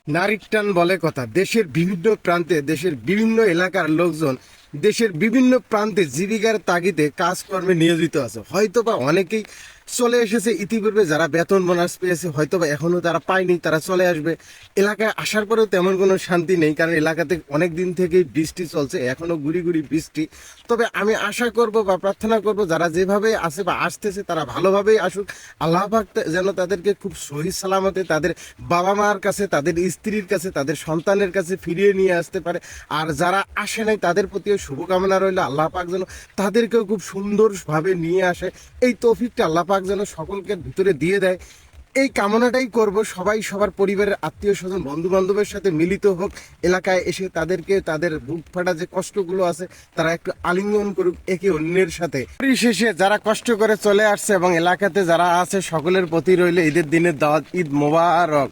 নারীর টান বলে কথা। দেশের বিভিন্ন প্রান্তে, দেশের বিভিন্ন এলাকার লোকজন দেশের বিভিন্ন প্রান্তে জীবিকার তাগিদে কাজকর্মে নিয়োজিত আছে। হয়তোবা অনেকেই চলে এসেছে ইতিপূর্বে, যারা বেতন বোনাস পেয়েছে হয়তোবা এখনো তারা পায়নি, তারা চলে আসবে। এলাকায় আসার পরেও তেমন কোনো শান্তি নেই, কারণ এলাকাতে অনেক দিন থেকেই বৃষ্টি চলছে, এখনো গুড়ি গুড়ি বৃষ্টি। তবে আমি আশা করব বা প্রার্থনা করব, যারা যেভাবে আসে বা আসতেছে তারা ভালোভাবেই আসুক। আল্লাহ পাক যেন তাদেরকে খুব সহি সালামতে তাদের বাবা মার কাছে, তাদের স্ত্রীর কাছে, তাদের সন্তানের কাছে ফিরিয়ে নিয়ে আসতে পারে। আর যারা আসে নাই তাদের প্রতিও শুভকামনা রইল, আল্লাহ পাক যেন তাদেরকেও খুব সুন্দরভাবে নিয়ে আসে। এই তৌফিকটা আল্লাহ পাক যেন সকলকে ভিতরে দিয়ে দেয়, এই কামনাটাই করব। সবাই সবার পরিবারের আত্মীয় স্বজন বন্ধু বান্ধবের সাথে মিলিত হোক, এলাকায় এসে তাদেরকে তাদের বুক ফাটা যে কষ্টগুলো আছে তারা একটু আলিঙ্গন করুক একে অন্যের সাথে। পরিশেষে যারা কষ্ট করে চলে আসছে এবং এলাকাতে যারা আছে সকলের প্রতি রইল ঈদের দিনের দাওয়াত, ঈদ মোবারক।